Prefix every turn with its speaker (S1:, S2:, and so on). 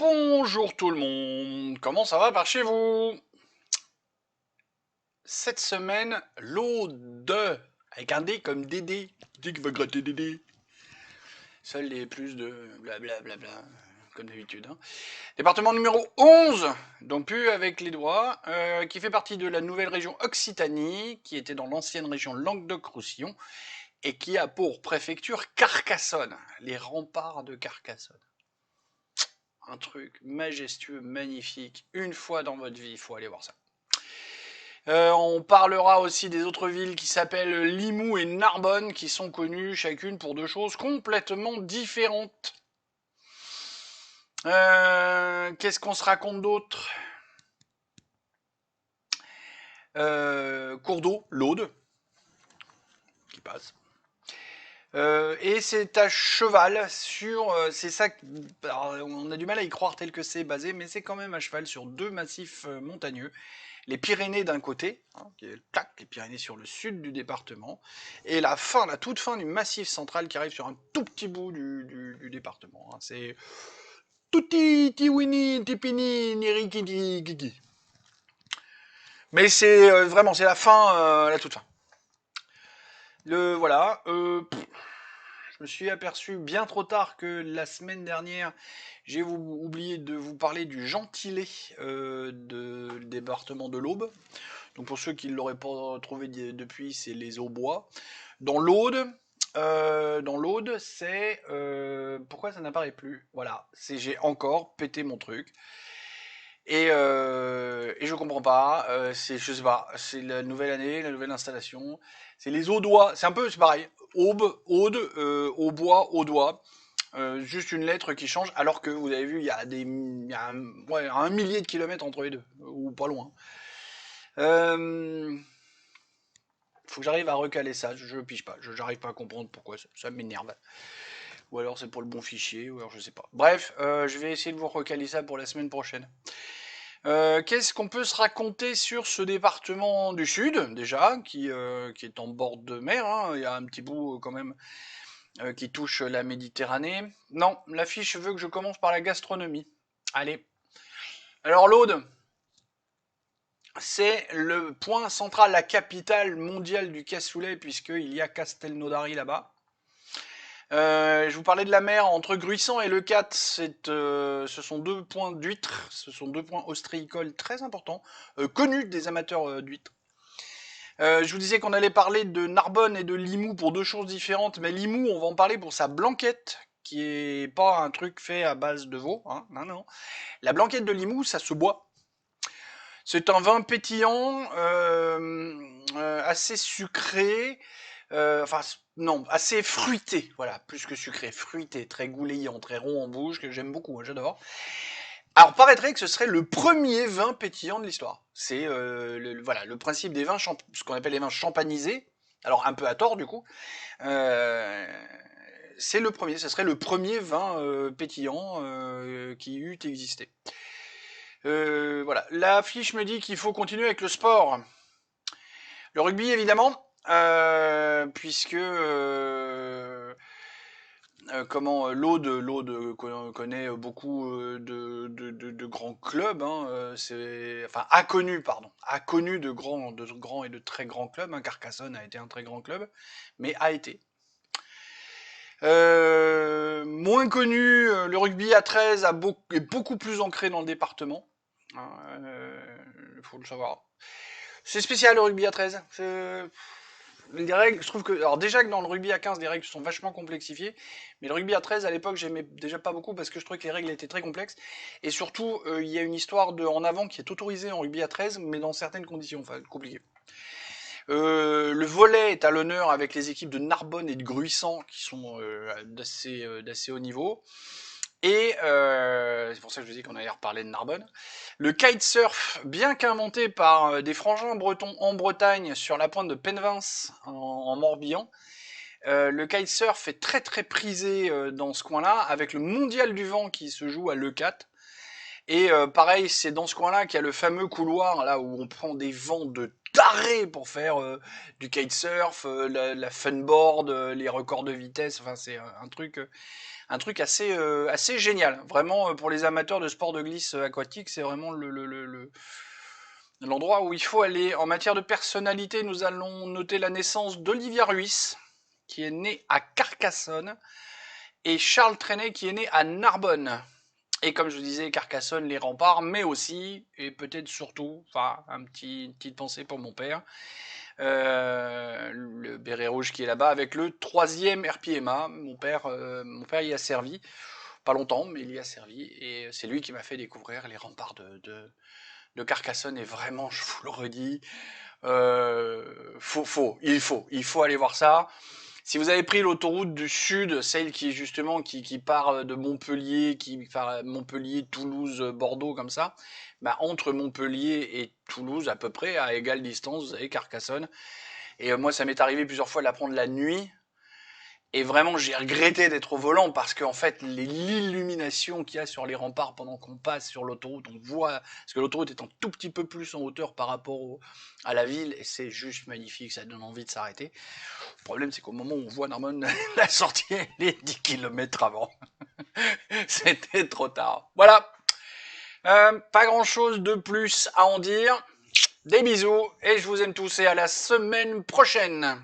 S1: Bonjour tout le monde, comment ça va par chez vous? Cette semaine, l'eau de, avec un D comme Dédé, qui va gratter Dédé. Seuls les plus de blablabla, comme d'habitude. Hein. Département numéro 11, donc plus avec les doigts, qui fait partie de la nouvelle région Occitanie, qui était dans l'ancienne région Languedoc-Roussillon, et qui a pour préfecture Carcassonne, les remparts de Carcassonne. Un truc majestueux, magnifique. Une fois dans votre vie, il faut aller voir ça. On parlera aussi des autres villes qui s'appellent Limoux et Narbonne, qui sont connues chacune pour deux choses complètement différentes. Qu'est-ce qu'on se raconte d'autre? Cours d'eau, l'Aude, qui passe. Et c'est à cheval sur... c'est ça... Alors, on a du mal à y croire tel que c'est basé, mais c'est quand même à cheval sur deux massifs montagneux. Les Pyrénées d'un côté, hein, qui est les Pyrénées sur le sud du département, et la toute fin du massif central qui arrive sur un tout petit bout du département. Hein. C'est tutti tiwini tipini nirikiki kiki. Mais c'est vraiment c'est la fin, la toute fin. Voilà. Je me suis aperçu bien trop tard que la semaine dernière, j'ai oublié de vous parler du Gentilé de département de l'Aube. Donc pour ceux qui ne l'auraient pas trouvé depuis, c'est les Aubois. Dans l'Aude, c'est pourquoi ça n'apparaît plus. Voilà, j'ai encore pété mon truc. Et je comprends pas. Je sais pas. C'est la nouvelle année, la nouvelle installation. C'est les Audois. C'est pareil. Aube, Aude, Aubois, Audois. Juste une lettre qui change, alors que vous avez vu, il y a un millier de kilomètres entre les deux, ou pas loin. Faut que j'arrive à recaler ça, je pige pas, j'arrive pas à comprendre pourquoi, ça m'énerve. Ou alors c'est pour le bon fichier, ou alors je sais pas. Bref, je vais essayer de vous recaler ça pour la semaine prochaine. Qu'est-ce qu'on peut se raconter sur ce département du Sud, déjà, qui est en bord de mer, hein, il y a un petit bout quand même qui touche la Méditerranée. Non, l'affiche veut que je commence par la gastronomie. Allez. Alors l'Aude, c'est le point central, la capitale mondiale du cassoulet, puisqu'il y a Castelnaudary là-bas. Je vous parlais de la mer entre Gruissant et Leucate, ce sont deux points d'huîtres, ce sont deux points ostréicoles très importants, connus des amateurs d'huîtres. Je vous disais qu'on allait parler de Narbonne et de Limoux pour deux choses différentes, mais Limoux, on va en parler pour sa blanquette, qui est pas un truc fait à base de veau, hein, non. La blanquette de Limoux, ça se boit. C'est un vin pétillant, assez sucré, non, assez fruité, voilà, plus que sucré, fruité, très goulayant, très rond en bouche, que j'aime beaucoup, hein, j'adore. Alors, paraîtrait que ce serait le premier vin pétillant de l'histoire. C'est voilà, le principe des vins, ce qu'on appelle les vins champanisés, alors un peu à tort du coup, c'est le premier, ce serait le premier vin pétillant qui eût existé. Voilà, la fiche me dit qu'il faut continuer avec le sport. Le rugby, évidemment, puisque l'Aude connaît beaucoup de grands clubs, hein, a connu de grands et de très grands clubs. Hein, Carcassonne a été un très grand club, mais a été. Moins connu, le rugby à 13 est beaucoup plus ancré dans le département. Il faut le savoir. C'est spécial le rugby à 13. Les règles, je trouve que. Alors, déjà que dans le rugby à 15, les règles sont vachement complexifiées. Mais le rugby à 13, à l'époque, j'aimais déjà pas beaucoup parce que je trouvais que les règles étaient très complexes. Et surtout, il y a une histoire en avant qui est autorisée en rugby à 13, mais dans certaines conditions, enfin, compliquées. Le volley est à l'honneur avec les équipes de Narbonne et de Gruissant qui sont d'assez haut niveau. Et c'est pour ça que je vous dis qu'on allait reparler de Narbonne. Le kitesurf, bien qu'inventé par des frangins bretons en Bretagne sur la pointe de Penvins en Morbihan, le kitesurf est très très prisé dans ce coin-là, avec le mondial du vent qui se joue à Leucate. Et pareil, c'est dans ce coin-là qu'il y a le fameux couloir là où on prend des vents de taré pour faire du kitesurf, la funboard, les records de vitesse. Enfin, c'est un truc un truc assez génial. Vraiment, pour les amateurs de sport de glisse aquatique, c'est vraiment l'endroit où il faut aller. En matière de personnalité, nous allons noter la naissance d'Olivia Ruiz, qui est née à Carcassonne, et Charles Trenet, qui est né à Narbonne. Et comme je vous disais, Carcassonne, les remparts, mais aussi, et peut-être surtout, enfin, une petite pensée pour mon père, le béret rouge qui est là-bas, avec le 3e RPMA. Mon père y a servi, pas longtemps, mais il y a servi, et c'est lui qui m'a fait découvrir les remparts de Carcassonne, et vraiment, je vous le redis, il faut aller voir ça. Si vous avez pris l'autoroute du Sud, celle qui justement qui part de Montpellier, qui part Montpellier, Toulouse, Bordeaux, comme ça, bah entre Montpellier et Toulouse, à peu près à égale distance, vous avez Carcassonne. Et moi, ça m'est arrivé plusieurs fois de la prendre la nuit. Et vraiment, j'ai regretté d'être au volant parce qu'en fait, l'illumination qu'il y a sur les remparts pendant qu'on passe sur l'autoroute, on voit, parce que l'autoroute est un tout petit peu plus en hauteur par rapport à la ville, et c'est juste magnifique, ça donne envie de s'arrêter. Le problème, c'est qu'au moment où on voit Narbonne, la sortie, elle est 10 km avant. C'était trop tard. Voilà. Pas grand chose de plus à en dire. Des bisous, et je vous aime tous, et à la semaine prochaine.